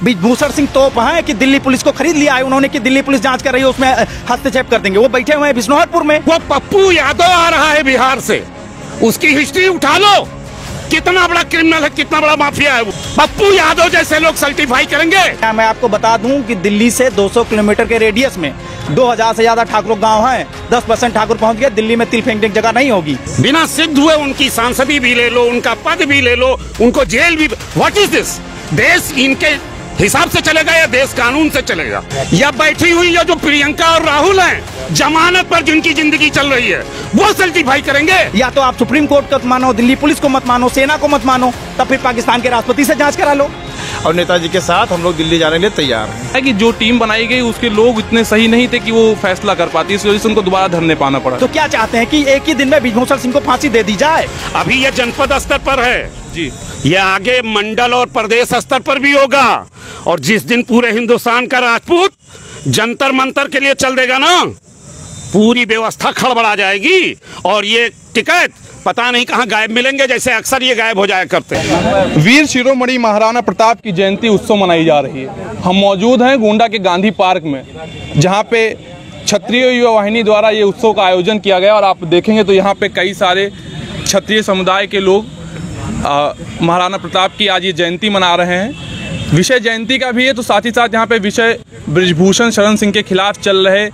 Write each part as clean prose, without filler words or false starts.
ब्रिजभूषण सिंह तोप हैं कि दिल्ली पुलिस को खरीद लिया है उन्होंने कि दिल्ली पुलिस जांच कर रही है उसमें हस्तक्षेप कर देंगे। वो बैठे हुए हैं बिश्नोहरपुर में। वो पप्पू यादव आ रहा है बिहार से, उसकी हिस्ट्री उठा लो, कितना बड़ा क्रिमिनल है, कितना बड़ा माफिया है वो। पप्पू यादव जैसे लोग सर्टिफाई करेंगे। मैं आपको बता दूं कि दिल्ली से 200 किलोमीटर के रेडियस में 2000 से ज्यादा ठाकुर गांव हैं। 10% ठाकुर पहुंच गए, दिल्ली में तिल फेंकने की जगह नहीं होगी। बिना सिद्ध हुए उनकी सांसदी भी ले लो, उनका पद भी ले लो, उनको जेल भी। What is this? देश इनके हिसाब से चलेगा या देश कानून से चलेगा? या बैठी हुई या जो प्रियंका और राहुल हैं जमानत पर जिनकी जिंदगी चल रही है वो सर्टिफाई करेंगे? या तो आप सुप्रीम कोर्ट को मानो, दिल्ली पुलिस को मत मानो, सेना को मत मानो, तब फिर पाकिस्तान के राष्ट्रपति से जांच करा लो। और नेताजी के साथ हम लोग दिल्ली जाने के लिए तैयार हैं। कि जो टीम बनाई गई उसके लोग इतने सही नहीं थे कि वो फैसला कर पाती, इस वजह से उनको दोबारा धरने पाना पड़ा। तो क्या चाहते हैं कि एक ही दिन में ब्रिजभूषण सिंह को फांसी दे दी जाए? अभी ये जनपद स्तर पर है जी, ये आगे मंडल और प्रदेश स्तर पर भी होगा। और जिस दिन पूरे हिंदुस्तान का राजपूत जंतर मंतर के लिए चल देगा ना, पूरी व्यवस्था खड़बड़ा जाएगी और ये टिकट पता नहीं कहाँ गायब मिलेंगे, जैसे अक्सर ये गायब हो जाया करते हैं। वीर शिरोमणि महाराणा प्रताप की जयंती उत्सव मनाई जा रही है। हम मौजूद हैं गोंडा के गांधी पार्क में, जहां पे क्षत्रिय युवा वाहिनी द्वारा ये उत्सव का आयोजन किया गया। और आप देखेंगे तो यहाँ पे कई सारे क्षत्रिय समुदाय के लोग महाराणा प्रताप की आज ये जयंती मना रहे हैं। विषय जयंती का भी है, तो साथ ही साथ यहाँ पे विषय ब्रिजभूषण शरण सिंह के खिलाफ चल रहे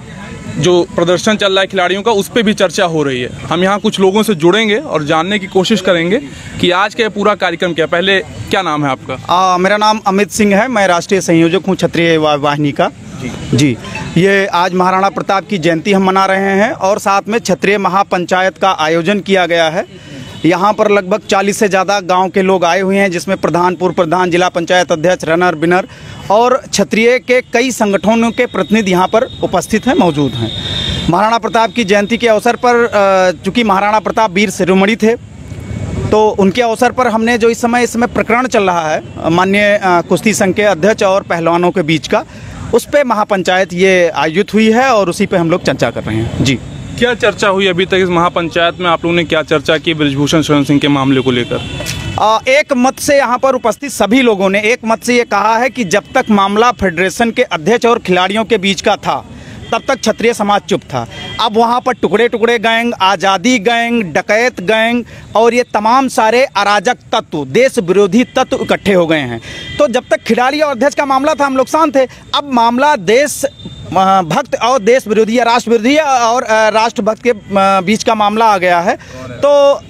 जो प्रदर्शन चल रहा है खिलाड़ियों का, उस पर भी चर्चा हो रही है। हम यहाँ कुछ लोगों से जुड़ेंगे और जानने की कोशिश करेंगे कि आज का पूरा कार्यक्रम क्या। पहले क्या नाम है आपका? मेरा नाम अमित सिंह है, मैं राष्ट्रीय संयोजक हूँ क्षत्रिय वाहिनी का। जी, ये आज महाराणा प्रताप की जयंती हम मना रहे हैं और साथ में क्षत्रिय महापंचायत का आयोजन किया गया है। यहाँ पर लगभग 40 से ज़्यादा गांव के लोग आए हुए हैं, जिसमें प्रधान, पूर्व प्रधान, जिला पंचायत अध्यक्ष, रनर बिनर और क्षत्रिय के कई संगठनों के प्रतिनिधि यहाँ पर उपस्थित हैं, मौजूद हैं। महाराणा प्रताप की जयंती के अवसर पर चूँकि महाराणा प्रताप वीर शिरोमणि थे, तो उनके अवसर पर हमने जो इस समय प्रकरण चल रहा है माननीय कुश्ती संघ के अध्यक्ष और पहलवानों के बीच का, उस पर महापंचायत ये आयोजित हुई है और उसी पर हम लोग चर्चा कर रहे हैं। जी, क्या चर्चा हुई अभी तक इस महापंचायत में? आप लोगों ने क्या चर्चा की ब्रिजभूषण शरण सिंह के मामले को लेकर? एक मत से यहाँ पर उपस्थित सभी लोगों ने एक मत से ये कहा है कि जब तक मामला फेडरेशन के अध्यक्ष और खिलाड़ियों के बीच का था तब तक क्षत्रिय समाज चुप था। अब वहाँ पर टुकड़े टुकड़े गैंग, आज़ादी गैंग, डकैत गैंग और ये तमाम सारे अराजक तत्व, देश विरोधी तत्व इकट्ठे हो गए हैं। तो जब तक खिलाड़ी और अध्यक्ष का मामला था हम लोग शांत थे। अब मामला देश भक्त और देश विरोधी या राष्ट्र विरोधी और राष्ट्रभक्त के बीच का मामला आ गया है। तो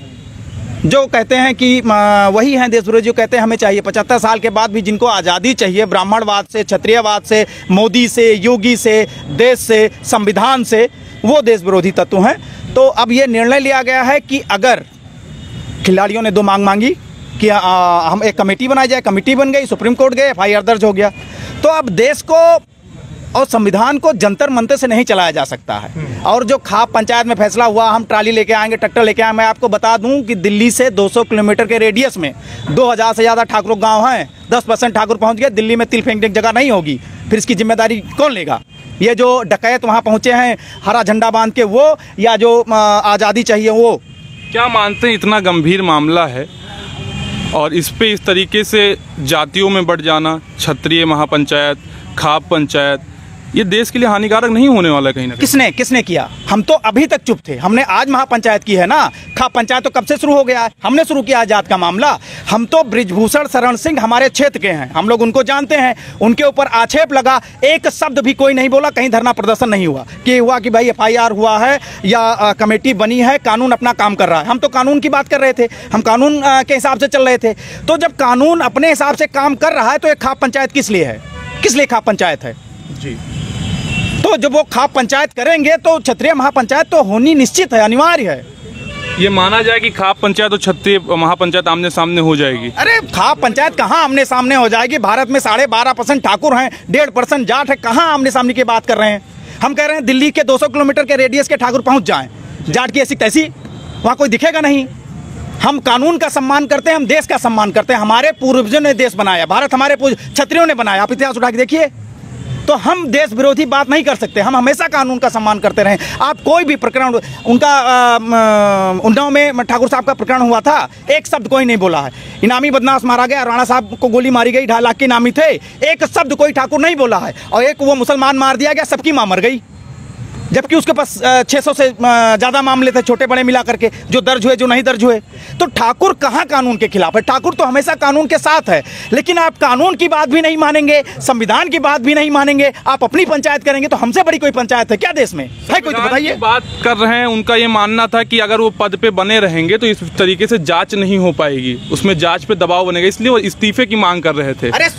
जो कहते हैं कि वही हैं देश विरोधी, जो कहते हैं हमें चाहिए 75 साल के बाद भी जिनको आज़ादी चाहिए, ब्राह्मणवाद से, क्षत्रियवाद से, मोदी से, योगी से, देश से, संविधान से, वो देश विरोधी तत्व हैं। तो अब ये निर्णय लिया गया है कि अगर खिलाड़ियों ने 2 मांग मांगी कि हम एक कमेटी बनाई जाए, कमेटी बन गई, सुप्रीम कोर्ट गए, FIR दर्ज हो गया। तो अब देश को और संविधान को जंतर मंतर से नहीं चलाया जा सकता है। और जो खाप पंचायत में फैसला हुआ, हम ट्राली लेके आएंगे, ट्रैक्टर लेके आएंगे, मैं आपको बता दूं कि दिल्ली से 200 किलोमीटर के रेडियस में 2000 से ज़्यादा ठाकुर गांव हैं। 10% ठाकुर पहुंच गए, दिल्ली में तिल फेंकने की जगह नहीं होगी। फिर इसकी जिम्मेदारी कौन लेगा? ये जो डकैत वहाँ पहुँचे हैं हरा झंडा बांध के, वो या जो आज़ादी चाहिए वो? क्या मानते हैं इतना गंभीर मामला है और इस पे इस तरीके से जातियों में बढ़ जाना, क्षत्रिय महापंचायत, खाप पंचायत, ये देश के लिए हानिकारक नहीं होने वाला कहीं ना कहीं? किसने किया? हम तो अभी तक चुप थे। हमने आज महापंचायत की है ना। खाप पंचायत तो कब से शुरू हो गया है, हमने शुरू किया आजाद का मामला। हम तो ब्रिजभूषण शरण सिंह हमारे क्षेत्र के हैं, हम लोग उनको जानते हैं। उनके ऊपर आक्षेप लगा, एक शब्द भी कोई नहीं बोला, कहीं धरना प्रदर्शन नहीं हुआ कि भाई FIR हुआ है या कमेटी बनी है, कानून अपना काम कर रहा है। हम तो कानून की बात कर रहे थे, हम कानून के हिसाब से चल रहे थे। तो जब कानून अपने हिसाब से काम कर रहा है तो एक खाप पंचायत किस लिए है? किस लिए खाप पंचायत है? जी, तो जब वो खाप पंचायत करेंगे तो क्षत्रिय महापंचायत तो होनी निश्चित है, अनिवार्य है। ये माना जाए कि खाप पंचायत और क्षत्रिय महापंचायत आमने सामने हो जाएगी? अरे खाप पंचायत कहाँ आमने सामने हो जाएगी? भारत में 12.5% ठाकुर हैं, 1.5% जाट है, कहाँ आमने सामने की बात कर रहे हैं? हम कह रहे हैं दिल्ली के 200 किलोमीटर के रेडियस के ठाकुर पहुँच जाएं, जाट की ऐसी तैसी वहाँ कोई दिखेगा नहीं। हम कानून का सम्मान करते हैं, हम देश का सम्मान करते हैं। हमारे पूर्वजों ने देश बनाया, भारत हमारे क्षत्रियों ने बनाया। आप इतिहास उठा के देखिए। तो हम देश विरोधी बात नहीं कर सकते। हम हमेशा कानून का सम्मान करते रहे। आप कोई भी प्रकरण, उनका उन्नाव में ठाकुर साहब का प्रकरण हुआ था, एक शब्द कोई नहीं बोला है। इनामी बदमाश मारा गया, राणा साहब को गोली मारी गई, 2.5 लाख के इनामी थे, एक शब्द कोई ठाकुर नहीं बोला है। और एक वो मुसलमान मार दिया गया, सबकी मां मर गई, जबकि उसके पास 600 से ज़्यादा मामले थे छोटे बड़े मिला करके, जो दर्ज हुए जो नहीं दर्ज हुए। तो ठाकुर कहाँ कानून के खिलाफ है? ठाकुर तो हमेशा कानून के साथ है। लेकिन आप कानून की बात भी नहीं मानेंगे, संविधान की बात भी नहीं मानेंगे, आप अपनी पंचायत करेंगे। तो हमसे बड़ी कोई पंचायत है क्या देश में? है कोई? तो बताइए। बात कर रहे हैं, उनका ये मानना था कि अगर वो पद पे बने रहेंगे तो इस तरीके से जांच नहीं हो पाएगी, उसमें जांच पे दबाव बनेगा, इसलिए वो इस्तीफे की मांग कर रहे थे। अरे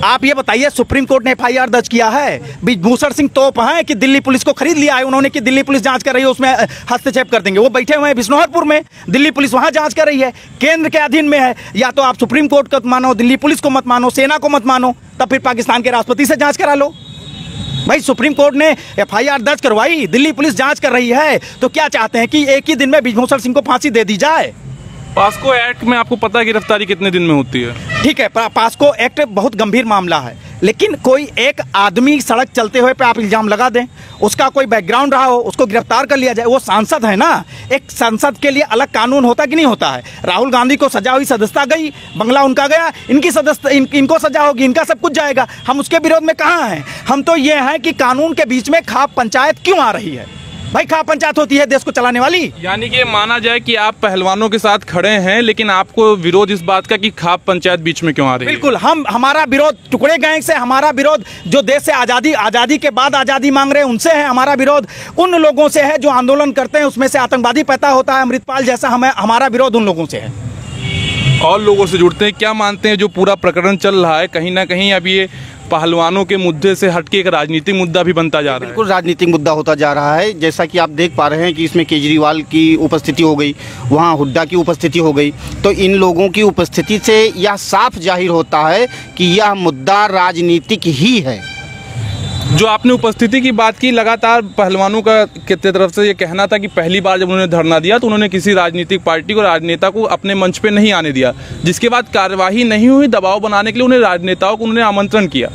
आप ये बताइए, सुप्रीम कोर्ट ने FIR दर्ज किया है, ब्रिजभूषण सिंह तोप है कि दिल्ली पुलिस को खरीद लिया है उन्होंने कि दिल्ली पुलिस जांच कर रही है, उसमें हस्तक्षेप कर देंगे। वो बैठे हुए हैं बिश्नौरपुर में, दिल्ली पुलिस वहां जांच कर रही है, केंद्र के अधीन में है। या तो आप सुप्रीम कोर्ट को मानो, दिल्ली पुलिस को मत मानो, सेना को मत मानो, तब फिर पाकिस्तान के राष्ट्रपति से जांच करा लो। भाई सुप्रीम कोर्ट ने FIR दर्ज करवाई, दिल्ली पुलिस जांच कर रही है, तो क्या चाहते हैं कि एक ही दिन में ब्रिजभूषण सिंह को फांसी दे दी जाए? पास्को एक्ट में आपको पता है गिरफ्तारी कितने दिन में होती है? ठीक है, पास्को एक्ट बहुत गंभीर मामला है, लेकिन कोई एक आदमी सड़क चलते हुए पे आप इल्जाम लगा दें, उसका कोई बैकग्राउंड रहा हो, उसको गिरफ्तार कर लिया जाए, वो सांसद है ना। एक सांसद के लिए अलग कानून होता कि नहीं होता है? राहुल गांधी को सजा हुई, सदस्यता गई, बंगला उनका गया, इनकी सदस्यता इनको सजा होगी, इनका सब कुछ जाएगा। हम उसके विरोध में कहाँ हैं? हम तो ये हैं कि कानून के बीच में खाप पंचायत क्यों आ रही है? भाई खाप पंचायत होती है देश को चलाने वाली। यानी कि ये माना जाए कि आप पहलवानों के साथ खड़े हैं, लेकिन आपको विरोध इस बात का कि खाप पंचायत बीच में क्यों आ रही है? बिल्कुल, हमारा विरोध टुकड़े गैंग से, हमारा विरोध जो देश से आज़ादी के बाद आज़ादी मांग रहे हैं उनसे है, हमारा विरोध उन लोगों से है जो आंदोलन करते हैं, उसमें से आतंकवादी पैदा होता है, अमृतपाल जैसा। हमारा विरोध उन लोगों से है। और लोगों से जुड़ते हैं, क्या मानते हैं जो पूरा प्रकरण चल रहा है, कहीं ना कहीं अब ये पहलवानों के मुद्दे से हटके एक राजनीतिक मुद्दा भी बनता जा रहा है? बिल्कुल राजनीतिक मुद्दा होता जा रहा है। जैसा कि आप देख पा रहे हैं कि इसमें केजरीवाल की उपस्थिति हो गई, वहाँ हुड्डा की उपस्थिति हो गई, तो इन लोगों की उपस्थिति से यह साफ जाहिर होता है कि यह मुद्दा राजनीतिक ही है। जो आपने उपस्थिति की बात की, लगातार पहलवानों का की तरफ से ये कहना था कि पहली बार जब उन्होंने धरना दिया तो उन्होंने किसी राजनीतिक पार्टी को, राजनेता को अपने मंच पे नहीं आने दिया, जिसके बाद कार्यवाही नहीं हुई, दबाव बनाने के लिए उन्हें राजनेताओं को उन्होंने आमंत्रण किया।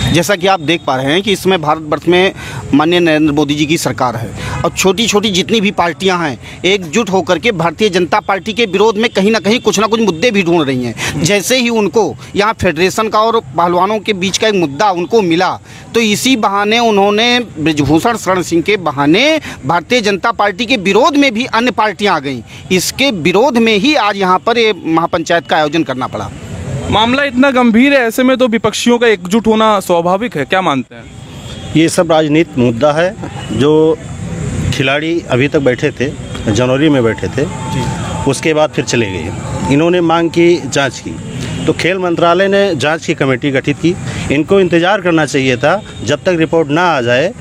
जैसा कि आप देख पा रहे हैं कि इसमें भारतवर्ष में माननीय नरेंद्र मोदी जी की सरकार है और छोटी छोटी जितनी भी पार्टियां हैं एकजुट होकर के भारतीय जनता पार्टी के विरोध में कहीं ना कहीं कुछ ना कुछ मुद्दे भी ढूंढ रही हैं। जैसे ही उनको यहाँ फेडरेशन का और पहलवानों के बीच का एक मुद्दा उनको मिला, तो इसी बहाने उन्होंने ब्रिजभूषण शरण सिंह के बहाने भारतीय जनता पार्टी के विरोध में भी अन्य पार्टियाँ आ गईं। इसके विरोध में ही आज यहाँ पर ये महापंचायत का आयोजन करना पड़ा। मामला इतना गंभीर है, ऐसे में तो विपक्षियों का एकजुट होना स्वाभाविक है, क्या मानते हैं? ये सब राजनीतिक मुद्दा है। जो खिलाड़ी अभी तक बैठे थे, जनवरी में बैठे थे, उसके बाद फिर चले गए। इन्होंने मांग की जांच की, तो खेल मंत्रालय ने जांच की कमेटी गठित की। इनको इंतज़ार करना चाहिए था, जब तक रिपोर्ट ना आ जाए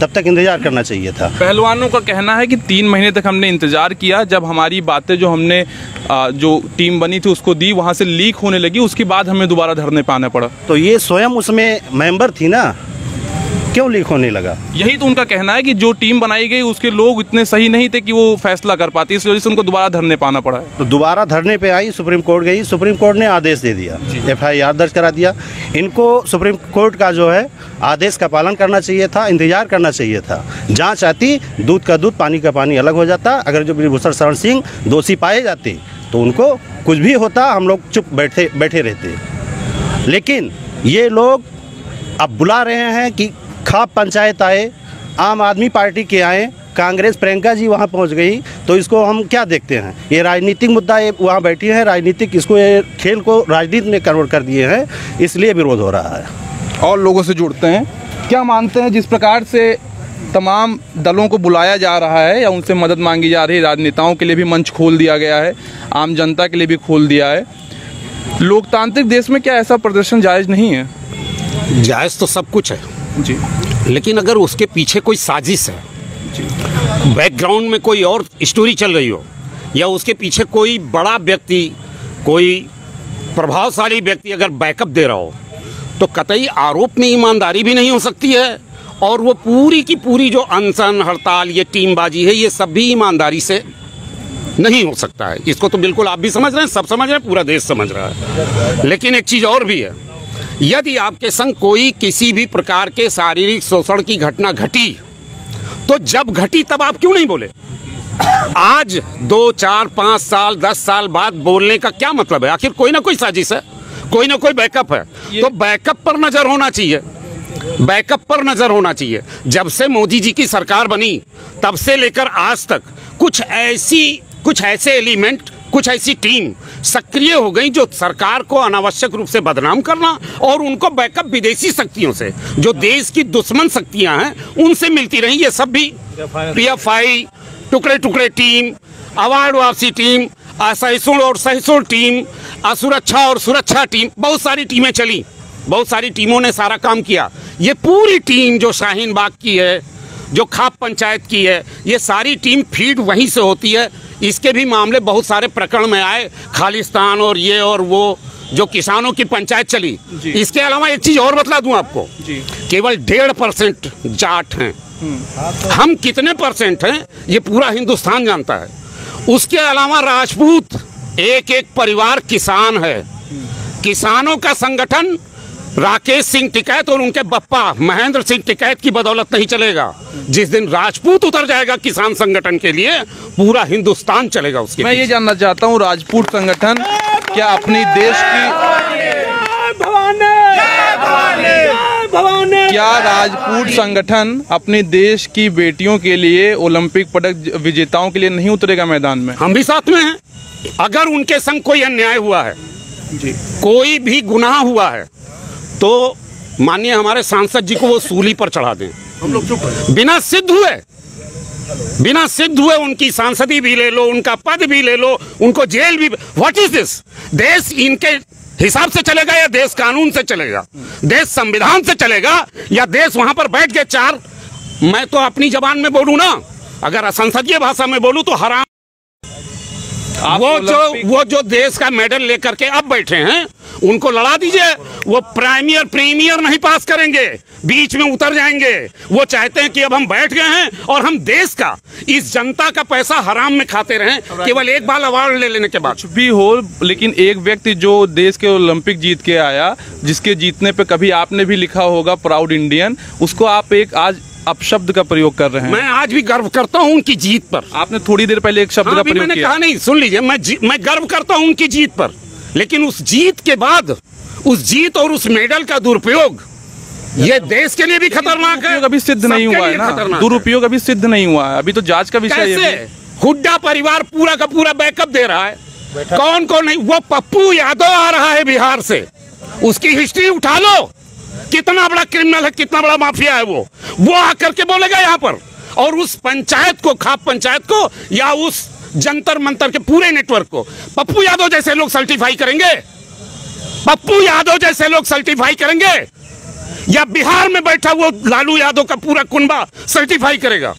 तब तक इंतजार करना चाहिए था। पहलवानों का कहना है कि 3 महीने तक हमने इंतजार किया, जब हमारी बातें जो हमने जो टीम बनी थी उसको दी, वहाँ से लीक होने लगी, उसके बाद हमें दोबारा धरने पे आना पड़ा। तो ये स्वयं उसमें मेंबर थी ना, क्यों लीक होने लगा? यही तो उनका कहना है कि जो टीम बनाई गई उसके लोग इतने सही नहीं थे कि वो फैसला कर पाते, इस वजह से उनको दोबारा धरने पे आना पड़ा है। तो दोबारा धरने पे आई, सुप्रीम कोर्ट गई, सुप्रीम कोर्ट ने आदेश दे दिया, FIR दर्ज करा दिया। इनको सुप्रीम कोर्ट का जो है आदेश का पालन करना चाहिए था, इंतजार करना चाहिए था। जांच आती, दूध का दूध पानी का पानी अलग हो जाता। अगर जो ब्रिजभूषण शरण सिंह दोषी पाए जाते तो उनको कुछ भी होता, हम लोग चुप बैठे रहते। लेकिन ये लोग अब बुला रहे हैं कि खाप पंचायत आए, आम आदमी पार्टी के आए, कांग्रेस प्रियंका जी वहाँ पहुँच गई, तो इसको हम क्या देखते हैं? ये राजनीतिक मुद्दा, ये वहाँ बैठी है राजनीतिक, इसको ये खेल को राजनीति में कन्वर्ट कर दिए हैं, इसलिए विरोध हो रहा है। और लोगों से जुड़ते हैं, क्या मानते हैं जिस प्रकार से तमाम दलों को बुलाया जा रहा है या उनसे मदद मांगी जा रही है, राजनेताओं के लिए भी मंच खोल दिया गया है, आम जनता के लिए भी खोल दिया है, लोकतांत्रिक देश में क्या ऐसा प्रदर्शन जायज़ नहीं है? जायज़ तो सब कुछ है जी, लेकिन अगर उसके पीछे कोई साजिश है, बैकग्राउंड में कोई और स्टोरी चल रही हो, या उसके पीछे कोई बड़ा व्यक्ति, कोई प्रभावशाली व्यक्ति अगर बैकअप दे रहा हो, तो कतई आरोप में ईमानदारी भी नहीं हो सकती है। और वो पूरी की पूरी जो अनशन, हड़ताल, ये टीमबाजी है, ये सब भी ईमानदारी से नहीं हो सकता है। इसको तो बिल्कुल आप भी समझ रहे हैं, सब समझ रहे हैं, पूरा देश समझ रहा है। लेकिन एक चीज़ और भी है, यदि आपके संग कोई किसी भी प्रकार के शारीरिक शोषण की घटना घटी तो जब घटी तब आप क्यों नहीं बोले? आज 2, 4, 5 साल 10 साल बाद बोलने का क्या मतलब है? आखिर कोई ना कोई साजिश है, कोई ना कोई बैकअप है, तो बैकअप पर नजर होना चाहिए, बैकअप पर नजर होना चाहिए। जब से मोदी जी की सरकार बनी तब से लेकर आज तक कुछ ऐसे एलिमेंट, कुछ ऐसी टीम सक्रिय हो गई जो सरकार को अनावश्यक रूप से बदनाम करना और उनको बैकअप विदेशी शक्तियों से, जो देश की दुश्मन शक्तियां हैं, उनसे मिलती रही। ये सब भी PFI, टुकड़े टुकड़े टीम, अवार्ड वापसी टीम, असहिष्णु और सहिष्णु टीम, असुरक्षा और सुरक्षा टीम, बहुत सारी टीमें चली, बहुत सारी टीमों ने सारा काम किया। ये पूरी टीम जो शाहीन बाग की है, जो खाप पंचायत की है, ये सारी टीम फीड वहीं से होती है। इसके भी मामले बहुत सारे प्रकरण में आए, खालिस्तान और ये और वो, जो किसानों की पंचायत चली। इसके अलावा एक चीज और बतला दूं आपको, केवल 1.5% जाट हैं। हम कितने परसेंट हैं ये पूरा हिंदुस्तान जानता है। उसके अलावा राजपूत एक एक परिवार किसान है। किसानों का संगठन राकेश सिंह टिकैत और उनके बप्पा महेंद्र सिंह टिकैत की बदौलत नहीं चलेगा। जिस दिन राजपूत उतर जाएगा किसान संगठन के लिए, पूरा हिंदुस्तान चलेगा उसके। मैं ये जानना चाहता हूँ, राजपूत संगठन क्या अपनी देश राजपूत संगठन अपनी देश की बेटियों के लिए, ओलंपिक पदक विजेताओं के लिए नहीं उतरेगा मैदान में? हम भी साथ में हैं। अगर उनके संग कोई अन्याय हुआ है जी, कोई भी गुनाह हुआ है, तो माननीय हमारे सांसद जी को वो सूली पर चढ़ा दें। हम लोग चुप हैं। बिना सिद्ध हुए उनकी सांसदी भी ले लो, उनका पद भी ले लो, उनको जेल भी। What is this? देश इनके हिसाब से चलेगा या देश कानून से चलेगा? देश संविधान से चलेगा या देश वहां पर बैठ के चार, मैं तो अपनी जबान में बोलूं ना, अगर संसदीय भाषा में बोलूं तो हराम। वो जो देश का मेडल लेकर के अब बैठे हैं, उनको लड़ा दीजिए। वो प्रीमियर नहीं पास करेंगे, बीच में उतर जाएंगे। वो चाहते हैं कि अब हम बैठ गए हैं और हम देश का, इस जनता का पैसा हराम में खाते रहें, केवल एक बार अवार्ड ले लेने के बाद। कुछ भी हो, लेकिन एक व्यक्ति जो देश के ओलंपिक जीत के आया, जिसके जीतने पे कभी आपने भी लिखा होगा प्राउड इंडियन, उसको आप एक आज अपशब्द का प्रयोग कर रहे हैं। मैं आज भी गर्व करता हूं उनकी जीत पर। आपने थोड़ी देर पहले एक शब्द का प्रयोग मैंने किया। कहा नहीं, सुन लीजिए, मैं गर्व करता हूं उनकी जीत पर, लेकिन उस जीत के बाद, उस जीत और उस मेडल का दुरुपयोग ये देश के लिए भी खतरनाक है। अभी सिद्ध नहीं हुआ है ना, दुरुपयोग अभी सिद्ध नहीं हुआ है, अभी तो जांच का विषय है। हुड्डा परिवार पूरा का पूरा बैकअप दे रहा है। कौन कौन नहीं? वो पप्पू यादव आ रहा है बिहार से, उसकी हिस्ट्री उठा लो, कितना बड़ा क्रिमिनल है, कितना बड़ा माफिया है वो आकर के बोलेगा यहाँ पर। और उस पंचायत को, खाप पंचायत को, या उस जंतर मंतर के पूरे नेटवर्क को पप्पू यादव जैसे लोग सर्टिफाई करेंगे? पप्पू यादव जैसे लोग सर्टिफाई करेंगे या बिहार में बैठा वो लालू यादव का पूरा कुनबा सर्टिफाई करेगा?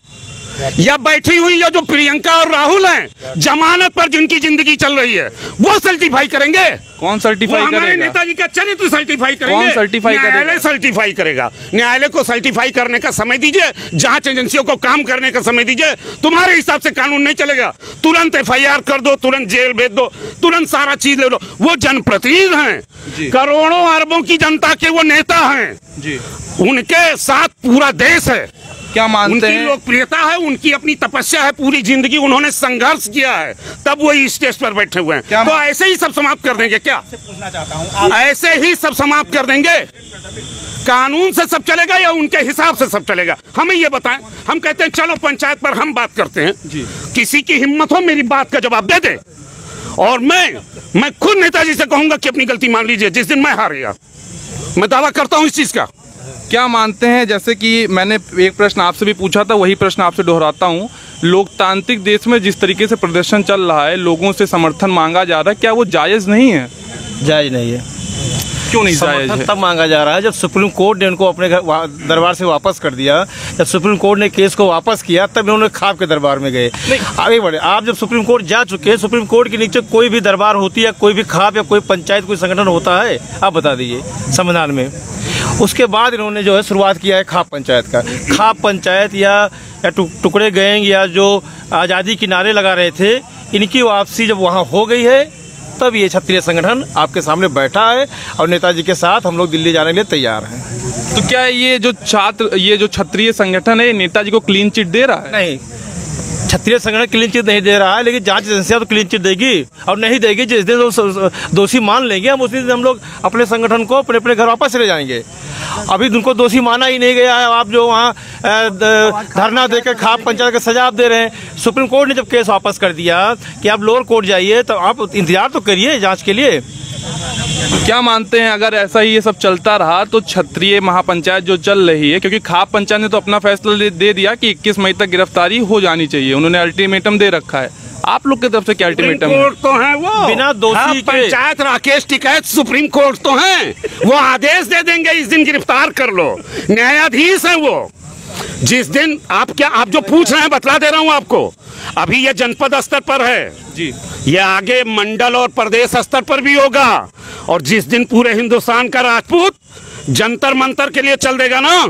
या बैठी हुई या जो प्रियंका और राहुल हैं जमानत पर, जिनकी जिंदगी चल रही है, वो सर्टिफाई करेंगे? कौन सर्टिफाई करेगा? हमारे नेताजी का चरित्र सर्टिफाई करेंगे। कौन सर्टिफाई करेगा? न्यायालय सर्टिफाई करेगा। न्यायालय को सर्टिफाई करने का समय दीजिए, जांच एजेंसियों को काम करने का समय दीजिए। तुम्हारे हिसाब से कानून नहीं चलेगा। तुरंत FIR कर दो, तुरंत जेल भेज दो, तुरंत सारा चीज ले लो। वो जनप्रतिनिधि हैं, करोड़ों अरबों की जनता के वो नेता हैं जी, उनके साथ पूरा देश है। क्या मानते हैं? उनकी लोकप्रियता है, उनकी अपनी तपस्या है, पूरी जिंदगी उन्होंने संघर्ष किया है, तब वो इस स्टेज पर बैठे हुए हैं। तो ऐसे ही सब समाप्त कर देंगे क्या? पूछना चाहता हूं, ऐसे ही सब समाप्त कर देंगे? कानून से सब चलेगा या उनके हिसाब से सब चलेगा? हमें ये बताएं। हम कहते हैं चलो पंचायत पर हम बात करते हैं जी। किसी की हिम्मत हो मेरी बात का जवाब दे दे, और मैं खुद नेताजी से कहूंगा कि अपनी गलती मान लीजिए। जिस दिन मैं हार गया, मैं दावा करता हूं इस चीज का। क्या मानते हैं, जैसे कि मैंने एक प्रश्न आपसे भी पूछा था, वही प्रश्न आपसे दोहराता हूं, लोकतांत्रिक देश में जिस तरीके से प्रदर्शन चल रहा है, लोगों से समर्थन मांगा जा रहा है, क्या वो जायज नहीं है? जायज नहीं है। क्यों नहीं जायज है? तब मांगा जा रहा है जब सुप्रीम कोर्ट ने उनको अपने दरबार से वापस कर दिया। जब सुप्रीम कोर्ट ने केस को वापस किया तब इन्होंने खाप के दरबार में गए। आगे बढ़े, आप जब सुप्रीम कोर्ट जा चुके हैं, सुप्रीम कोर्ट के नीचे कोई भी दरबार होती है, कोई भी खाप या कोई पंचायत, कोई संगठन होता है? आप बता दीजिए संविधान में। उसके बाद इन्होंने जो है शुरुआत किया है खाप पंचायत का। खाप पंचायत या टुकड़े गैंग या जो आज़ादी के नारे लगा रहे थे, इनकी वापसी जब वहाँ हो गई है तब ये क्षत्रिय संगठन आपके सामने बैठा है और नेताजी के साथ हम लोग दिल्ली जाने के लिए तैयार हैं। तो क्या ये जो क्षत्रिय संगठन है नेताजी को क्लीन चिट दे रहा है? नहीं, क्षत्रिय संगठन क्लीन चिट नहीं दे रहा है, लेकिन जांच एजेंसियां तो क्लीन चिट देगी और नहीं देगी। जिस दिन दोषी मान लेंगे हम उसी दिन हम लोग अपने संगठन को अपने अपने घर वापस चले जाएंगे। अभी उनको दोषी माना ही नहीं गया है। आप जो वहाँ धरना देकर खाप पंचायत का सजा आप दे रहे हैं। सुप्रीम कोर्ट ने जब केस वापस कर दिया कि आप लोअर कोर्ट जाइए, तो आप इंतजार तो करिए जांच के लिए। क्या मानते हैं अगर ऐसा ही ये सब चलता रहा तो क्षत्रिय महापंचायत जो चल रही है, क्योंकि खाप पंचायत ने तो अपना फैसला दे दिया कि 21 मई तक गिरफ्तारी हो जानी चाहिए, उन्होंने अल्टीमेटम दे रखा है, आप लोग की तरफ से क्या अल्टीमेटम है? तो है वो बिना दोषी के पंचायत राकेश टिकैत सुप्रीम कोर्ट तो है, वो आदेश दे देंगे इस दिन गिरफ्तार कर लो। न्यायाधीश है वो। जिस दिन आप जो पूछ रहे हैं बतला दे रहा हूं आपको। अभी ये जनपद स्तर पर है जी, ये आगे मंडल और प्रदेश स्तर पर भी होगा। और जिस दिन पूरे हिंदुस्तान का राजपूत जंतर मंतर के लिए चल देगा ना,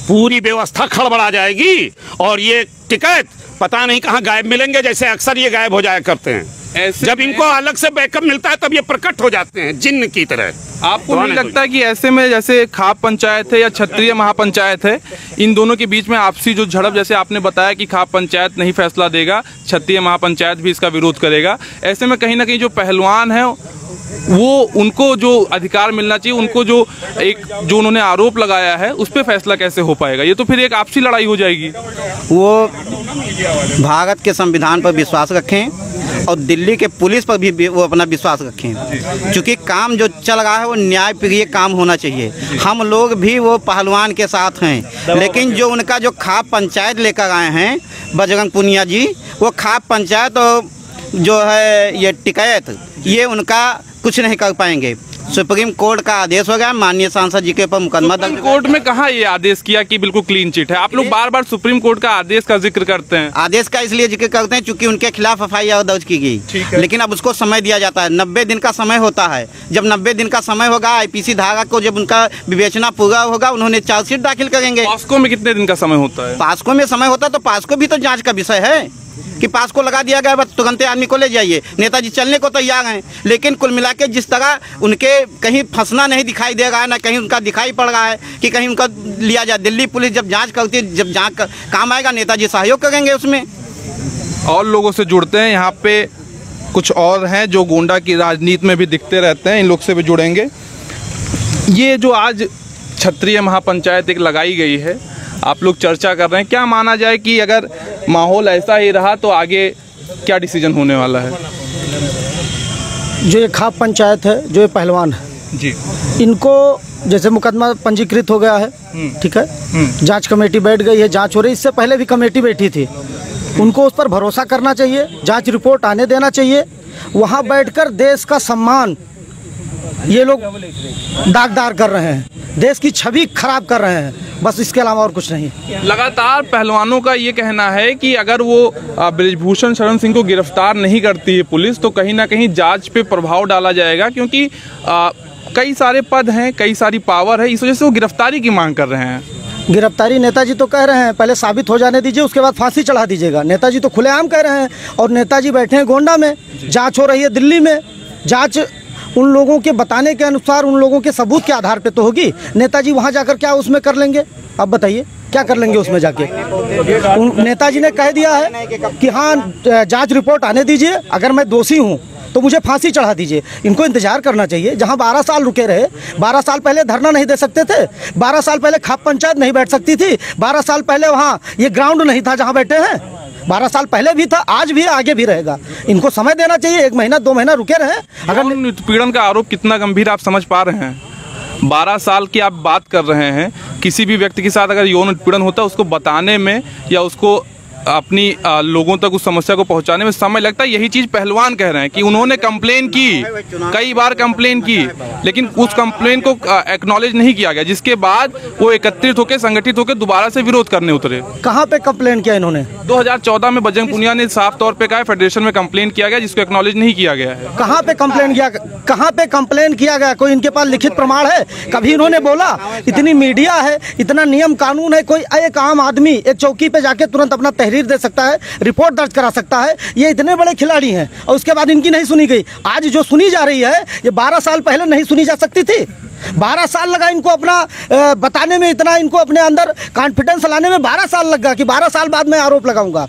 पूरी व्यवस्था खड़बड़ा जाएगी और ये टिकैत पता नहीं कहां गायब मिलेंगे, जैसे अक्सर ये गायब हो जाया करते हैं। जब इनको अलग से बैकअप मिलता है तब ये प्रकट हो जाते हैं जिन्न की तरह। आपको नहीं लगता कि ऐसे में जैसे खाप पंचायत है या क्षत्रिय महापंचायत है, इन दोनों के बीच में आपसी जो झड़प, जैसे आपने बताया कि खाप पंचायत नहीं फैसला देगा, क्षत्रिय महापंचायत भी इसका विरोध करेगा, ऐसे में कहीं ना कहीं जो पहलवान है वो उनको जो अधिकार मिलना चाहिए, उनको जो उन्होंने आरोप लगाया है उस पर फैसला कैसे हो पाएगा? ये तो फिर एक आपसी लड़ाई हो जाएगी। वो भारत के संविधान पर विश्वास रखें और दिल्ली के पुलिस पर भी वो अपना विश्वास रखें, क्योंकि काम जो चल रहा है वो न्याय प्रिय काम होना चाहिए। हम लोग भी वो पहलवान के साथ हैं, लेकिन जो उनका जो खाप पंचायत लेकर आए हैं बजरंग पुनिया जी, वो खाप पंचायत और जो है ये टिकैत, ये उनका कुछ नहीं कर पाएंगे। सुप्रीम कोर्ट का आदेश हो गया, माननीय सांसद जी के ऊपर मुकदमा दर्ज। कोर्ट में कहा ये आदेश किया कि बिल्कुल क्लीन चिट है? आप लोग बार बार सुप्रीम कोर्ट का आदेश का जिक्र करते हैं। आदेश का इसलिए जिक्र करते हैं क्योंकि उनके खिलाफ FIR दर्ज की गई, लेकिन अब उसको समय दिया जाता है। 90 दिन का समय होता है। जब 90 दिन का समय होगा, IPC धारा को जब उनका विवेचना पूरा होगा, उन्होंने चार्जशीट दाखिल करेंगे। पास्को में कितने दिन का समय होता है? पास्को में समय होता है तो पास्को भी तो जांच का विषय है कि पास्को लगा दिया गया, बस तुरंत आदमी को ले जाइए। नेताजी चलने को तैयार हैं, लेकिन कुल मिला के जिस तरह उनके कहीं फंसना नहीं दिखाई दे रहा है, ना कहीं उनका दिखाई पड़ रहा है कि कहीं उनका लिया जाए। दिल्ली पुलिस जब जांच करती है, जब जांच का काम आएगा नेताजी सहयोग करेंगे उसमें। और लोगों से जुड़ते हैं, यहाँ पे कुछ और हैं जो गोंडा की राजनीति में भी दिखते रहते हैं, इन लोग से भी जुड़ेंगे। ये जो आज क्षत्रिय महापंचायत एक लगाई गई है, आप लोग चर्चा कर रहे हैं, क्या माना जाए कि अगर माहौल ऐसा ही रहा तो आगे क्या डिसीजन होने वाला है? जो ये खाप पंचायत है, जो ये पहलवान है जी, इनको जैसे मुकदमा पंजीकृत हो गया है, ठीक है, जांच कमेटी बैठ गई है, जांच हो रही है। इससे पहले भी कमेटी बैठी थी, उनको उस पर भरोसा करना चाहिए, जांच रिपोर्ट आने देना चाहिए। वहाँ बैठकर देश का सम्मान ये लोग दागदार कर रहे हैं, देश की छवि खराब कर रहे हैं, बस इसके अलावा और कुछ नहीं। लगातार पहलवानों का ये कहना है कि अगर वो बृजभूषण शरण सिंह को गिरफ्तार नहीं करती है पुलिस, तो कहीं ना कहीं जांच पे प्रभाव डाला जाएगा, क्योंकि कई सारे पद हैं, कई सारी पावर है, इस वजह से वो गिरफ्तारी की मांग कर रहे हैं। गिरफ्तारी नेताजी तो कह रहे हैं पहले साबित हो जाने दीजिए, उसके बाद फांसी चढ़ा दीजिएगा। नेताजी तो खुलेआम कह रहे हैं, और नेताजी बैठे हैं गोंडा में, जाँच हो रही है दिल्ली में। जाँच उन लोगों के बताने के अनुसार, उन लोगों के सबूत के आधार पे तो होगी। नेताजी वहां जाकर क्या उसमें कर लेंगे? अब बताइए क्या कर लेंगे उसमें जाके? नेताजी ने कह दिया है कि हाँ जांच रिपोर्ट आने दीजिए, अगर मैं दोषी हूं तो मुझे फांसी चढ़ा दीजिए। इनको इंतजार करना चाहिए। जहां 12 साल रुके रहे, 12 साल पहले धरना नहीं दे सकते थे, 12 साल पहले खाप पंचायत नहीं बैठ सकती थी, 12 साल पहले वहाँ ये ग्राउंड नहीं था जहाँ बैठे हैं, 12 साल पहले भी था, आज भी, आगे भी रहेगा। इनको समय देना चाहिए, 1 महीना 2 महीना रुके रहे। अगर उत्पीड़न का आरोप कितना गंभीर आप समझ पा रहे हैं? 12 साल की आप बात कर रहे हैं। किसी भी व्यक्ति के साथ अगर यौन उत्पीड़न होता है, उसको बताने में या उसको अपनी लोगों तक उस समस्या को पहुंचाने में समय लगता है। यही चीज पहलवान कह रहे हैं कि उन्होंने कंप्लेन की, कई बार कंप्लेन की, लेकिन उस कंप्लेन को एक्नॉलेज नहीं किया गया, जिसके बाद वो एकत्रित होकर, संगठित होकर दोबारा से विरोध करने उतरे। कहाँ पे कंप्लेन किया इन्होंने? 2014 में बजरंग पुनिया ने साफ तौर पे कहा फेडरेशन में कंप्लेन किया गया, जिसको एक्नॉलेज नहीं किया गया है। कहाँ पे कंप्लेन किया? कहाँ पे कंप्लेन किया गया? कोई इनके पास लिखित प्रमाण है? कभी इन्होंने बोला? इतनी मीडिया है, इतना नियम कानून है, कोई एक आम आदमी एक चौकी पे जाके तुरंत अपना तहरीर तहरीर दे सकता है, रिपोर्ट दर्ज करा सकता है। ये इतने बड़े खिलाड़ी हैं और उसके बाद इनकी नहीं सुनी गई। आज जो सुनी जा रही है ये 12 साल पहले नहीं सुनी जा सकती थी। 12 साल लगा इनको अपना बताने में, इतना इनको अपने अंदर कॉन्फिडेंस लाने में 12 साल लगा कि 12 साल बाद मैं आरोप लगाऊंगा।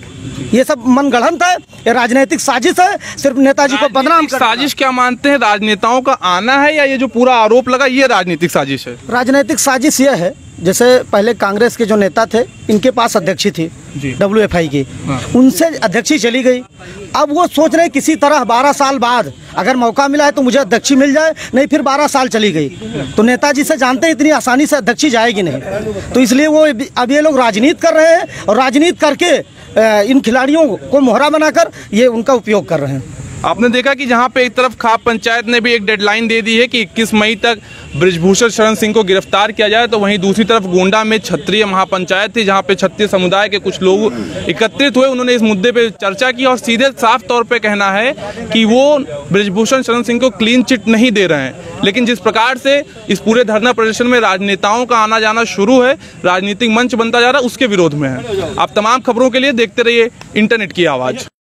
ये सब मनगढ़ंत है, ये राजनीतिक साजिश है, सिर्फ नेताजी को बदनाम करना। साजिश क्या मानते हैं, राजनेताओं का आना है या ये जो पूरा आरोप लगा ये राजनीतिक साजिश है? राजनीतिक साजिश ये है, जैसे पहले कांग्रेस के जो नेता थे इनके पास अध्यक्षी थी WFI की, उनसे अध्यक्षी चली गई। अब वो सोच रहे किसी तरह 12 साल बाद अगर मौका मिला है तो मुझे अध्यक्षी मिल जाए, नहीं फिर 12 साल चली गई तो नेताजी से जानते हैं इतनी आसानी से अध्यक्षी जाएगी नहीं। तो इसलिए वो अब ये लोग राजनीति कर रहे हैं और राजनीति करके इन खिलाड़ियों को मोहरा बनाकर ये उनका उपयोग कर रहे हैं। आपने देखा कि जहां पे एक तरफ खाप पंचायत ने भी एक डेडलाइन दे दी है कि 21 मई तक बृजभूषण शरण सिंह को गिरफ्तार किया जाए, तो वहीं दूसरी तरफ गोंडा में क्षत्रिय महापंचायत थी जहां पे क्षत्रिय समुदाय के कुछ लोग एकत्रित हुए, उन्होंने इस मुद्दे पे चर्चा की और सीधे साफ तौर पे कहना है कि वो बृजभूषण शरण सिंह को क्लीन चिट नहीं दे रहे हैं। लेकिन जिस प्रकार से इस पूरे धरना प्रदर्शन में राजनेताओं का आना जाना शुरू है, राजनीतिक मंच बनता जा रहा है, उसके विरोध में है। आप तमाम खबरों के लिए देखते रहिए इंटरनेट की आवाज़।